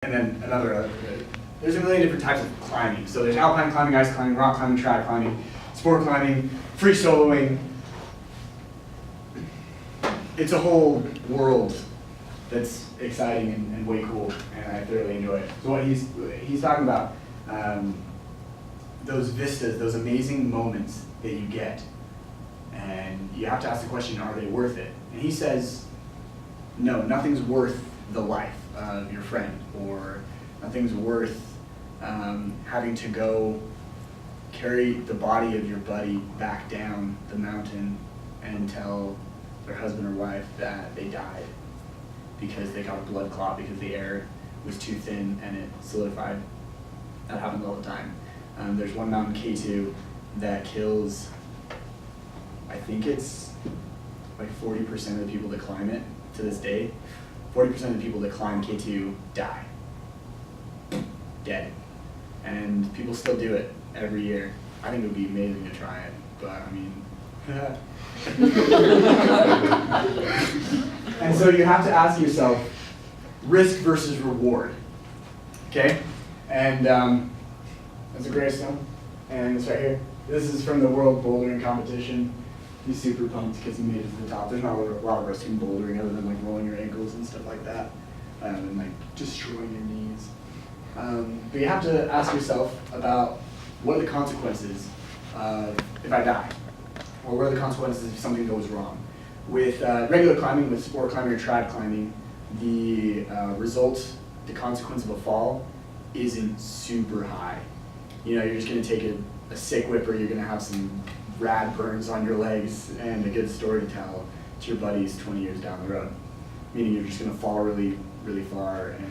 And then there's a million different types of climbing. So there's alpine climbing, ice climbing, rock climbing, trad climbing, sport climbing, free soloing. It's a whole world that's exciting and way cool, and I thoroughly enjoy it. So what he's talking about, those vistas, those amazing moments that you get, and you have to ask the question, are they worth it? And he says, no, nothing's worth the life of your friend, or nothing's worth having to go carry the body of your buddy back down the mountain and tell their husband or wife that they died because they got a blood clot because the air was too thin and it solidified. That happens all the time. There's one mountain, K2, that kills, I think it's like 40% of the people that climb it to this day. 40% of the people that climb K2 die. Dead. And people still do it every year. I think it would be amazing to try it, but I mean, and so you have to ask yourself, risk versus reward, okay? And that's a gravestone, and it's right here. This is from the World Bouldering Competition. He's super pumped because he made it to the top. There's not a lot of risk in bouldering other than like rolling your ankles and stuff like that, and like destroying your knees. But you have to ask yourself about what are the consequences if I die? Or what are the consequences if something goes wrong? With regular climbing, with sport climbing or trad climbing, the the consequence of a fall isn't super high. You know, you're just gonna take a sick whip, or you're gonna have some rad burns on your legs and a good story to tell to your buddies 20 years down the road. Meaning you're just gonna fall really, really far and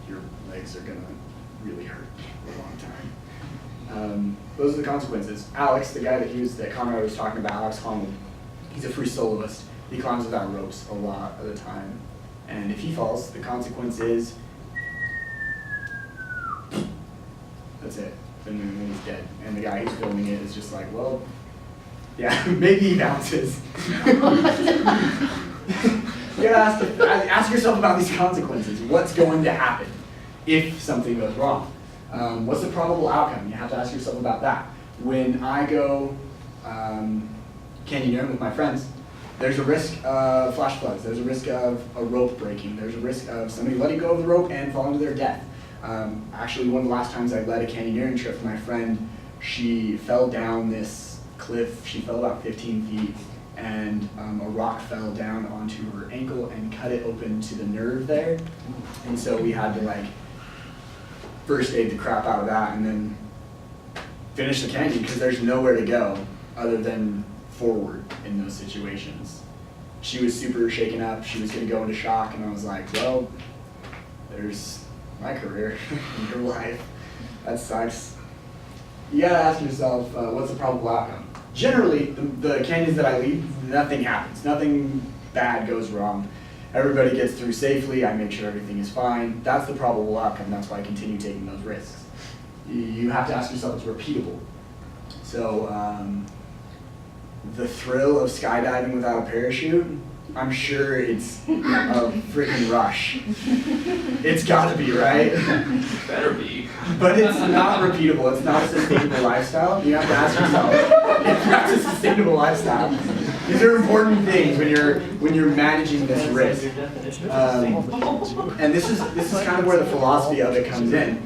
your legs are gonna really hurt for a long time. Those are the consequences. Alex, the guy that Conrad was talking about, Alex Honnold, he's a free soloist. He climbs without ropes a lot of the time. And if he falls, the consequence is, that's it. Then he's dead. And the guy who's filming it is just like, well, yeah, maybe he bounces. You gotta ask yourself about these consequences. What's going to happen if something goes wrong? What's the probable outcome? You have to ask yourself about that. When I go canyoneering with my friends, there's a risk of flash floods. There's a risk of a rope breaking. There's a risk of somebody letting go of the rope and falling to their death. Actually, one of the last times I led a canyoneering trip with my friend, she fell down this cliff. She fell about 15 feet, and a rock fell down onto her ankle and cut it open to the nerve there. And so we had to like first aid the crap out of that and then finish the canyon because there's nowhere to go other than forward in those situations. She was super shaken up. She was going to go into shock, and I was like, well, there's my career in your life. That sucks. You gotta ask yourself, what's the probable outcome? Generally, the canyons that I lead, nothing happens. Nothing bad goes wrong. Everybody gets through safely. I make sure everything is fine. That's the probable outcome. That's why I continue taking those risks. You have to ask yourself, it's repeatable. So the thrill of skydiving without a parachute, I'm sure it's a freaking rush. It's gotta be, right? Better be. But it's not repeatable. It's not a sustainable lifestyle. You have to ask yourself, if that's a sustainable lifestyle. These are important things when you're managing this risk. And this is kind of where the philosophy of it comes in.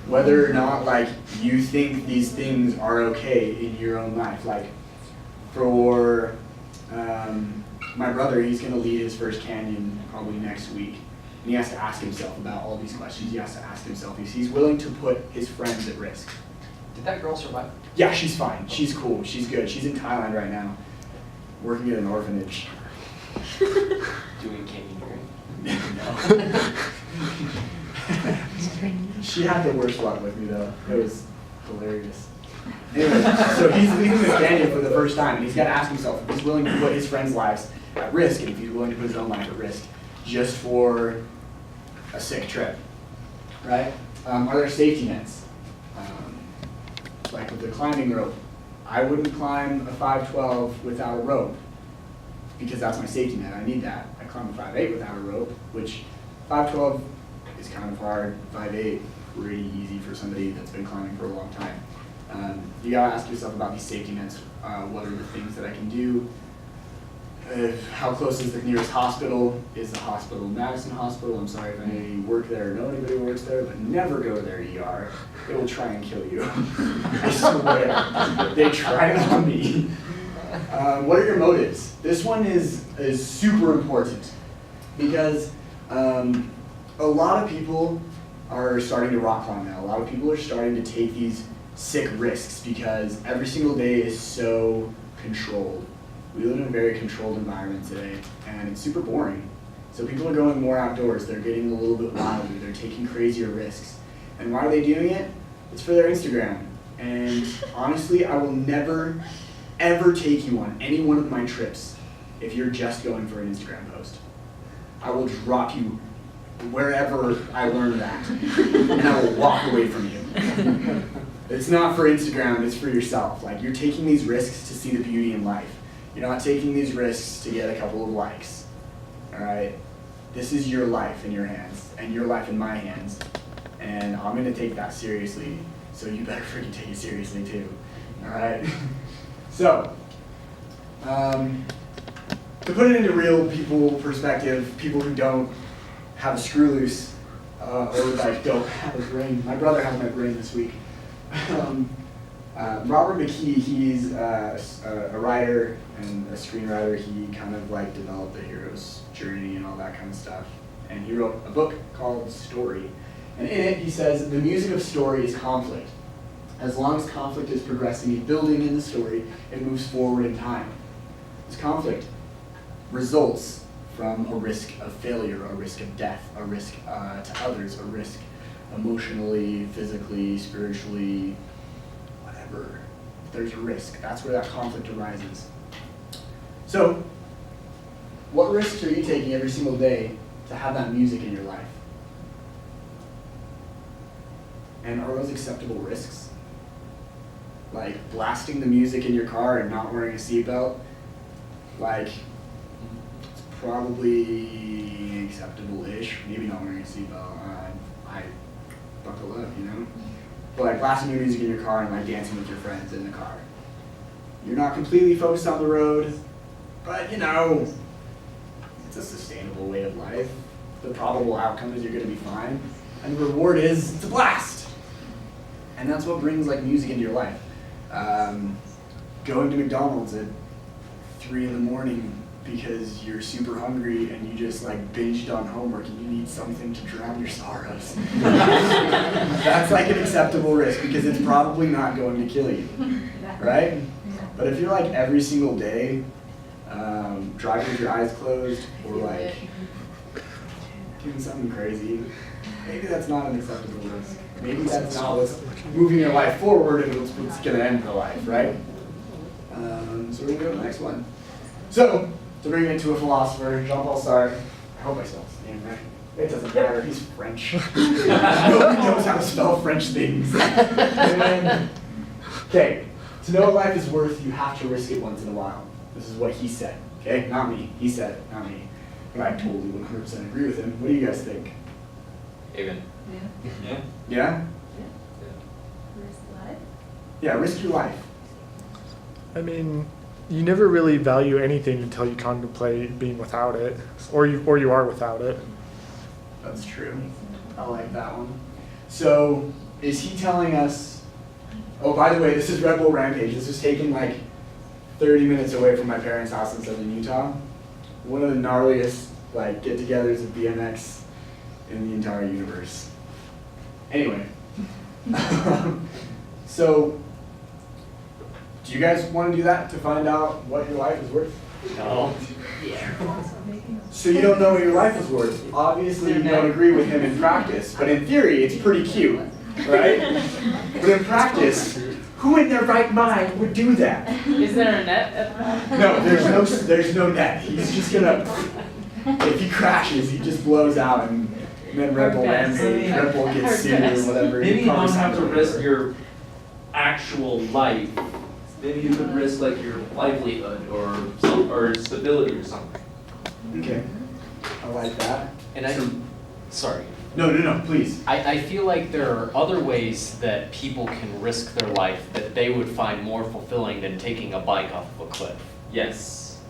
Whether or not like you think these things are okay in your own life. Like for my brother, he's going to lead his first canyon probably next week. And he has to ask himself about all these questions. He has to ask himself if he's willing to put his friends at risk. Did that girl survive? Yeah, she's fine. She's cool. She's good. She's in Thailand right now, working at an orphanage. Doing canyoneering? No. She had the worst luck with me though. It was hilarious. Anyway, so he's leading this canyon for the first time, and he's got to ask himself if he's willing to put his friends' lives at risk, and if he's willing to put his own life at risk, just for a sick trip, right? Are there safety nets? Like with the climbing rope, I wouldn't climb a 512 without a rope because that's my safety net. I need that. I climb a 5'8" without a rope, which 512 is kind of hard. 5'8", pretty easy for somebody that's been climbing for a long time. You gotta ask yourself about these safety nets. What are the things that I can do? How close is the nearest hospital? Is the hospital Madison Hospital? I'm sorry if any work there or know anybody who works there, but never go to their ER. They will try and kill you. I swear. They tried it on me. What are your motives? This one is super important because a lot of people are starting to rock climb now. A lot of people are starting to take these sick risks because every single day is so controlled. We live in a very controlled environment today, and it's super boring. So people are going more outdoors. They're getting a little bit wilder. They're taking crazier risks. And why are they doing it? It's for their Instagram. And honestly, I will never, ever take you on any one of my trips if you're just going for an Instagram post. I will drop you wherever I learned that, and I will walk away from you. It's not for Instagram, it's for yourself. Like, you're taking these risks to see the beauty in life. You're not taking these risks to get a couple of likes, all right? This is your life in your hands, and your life in my hands, and I'm gonna take that seriously, so you better freaking take it seriously too, all right? So, to put it into real people perspective, people who don't have a screw loose, or like don't have a brain. My brother has my brain this week. Robert McKee, he's a writer and a screenwriter. He kind of like developed the hero's journey and all that kind of stuff. And he wrote a book called Story. And in it, he says, the music of story is conflict. As long as conflict is progressing and building in the story, it moves forward in time. This conflict results from a risk of failure, a risk of death, a risk to others, a risk emotionally, physically, spiritually, whatever. There's a risk. That's where that conflict arises. So, what risks are you taking every single day to have that music in your life? And are those acceptable risks? Like blasting the music in your car and not wearing a seatbelt? Like, it's probably acceptable-ish. Maybe not wearing a seatbelt. I buckle up, you know? But like blasting your music in your car and like dancing with your friends in the car. You're not completely focused on the road, but you know, it's a sustainable way of life. The probable outcome is you're gonna be fine. And the reward is, it's a blast. And that's what brings like music into your life. Going to McDonald's at 3 in the morning because you're super hungry and you just like binged on homework and you need something to drown your sorrows. That's like an acceptable risk because it's probably not going to kill you, right? But if you're like every single day driving with your eyes closed or like doing something crazy, maybe that's not an acceptable risk. Maybe that's not what's moving your life forward and what's going to end the life, right? So we're going to go to the next one. So, to bring it to a philosopher, Jean-Paul Sartre, I hope I spelled his name right. It doesn't matter, he's French. Nobody knows how to spell French things. Okay, to know what life is worth, you have to risk it once in a while. This is what he said, okay? Not me. He said it, not me. But I totally 100% agree with him. What do you guys think? Amen. Yeah. Yeah? Risk life? Yeah, risk your life. I mean, you never really value anything until you contemplate being without it, or you are without it. That's true. I like that one. So, is he telling us, oh, by the way, this is Red Bull Rampage. This was taken like 30 minutes away from my parents' house in southern Utah. One of the gnarliest like get-togethers of BMX in the entire universe. Anyway, so do you guys want to do that to find out what your life is worth? No. So you don't know what your life is worth. Obviously you don't agree with him in practice, but in theory it's pretty cute, right? But in practice, who in their right mind would do that? Is there a net at the bottom? No, there's no net. He's just gonna, if he crashes, he just blows out and then Red Bull Rampage, Red Bull gets sued or whatever. Maybe you Probably don't have to sounds risk like- your actual life. Maybe you could risk like your livelihood or stability or something. Okay, I like that. And sorry, No, please. I feel like there are other ways that people can risk their life that they would find more fulfilling than taking a bike off of a cliff. Yes.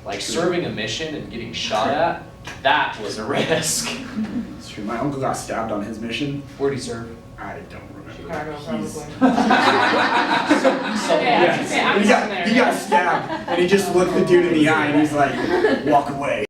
Like serving a mission and getting shot at, that was a risk. It's true. My uncle got stabbed on his mission. Where'd he serve? I don't remember. Chicago, He's- probably. Okay, I was gonna say, I'm he from got, there. he got stabbed, and he just looked the dude in the eye, and he's like, walk away.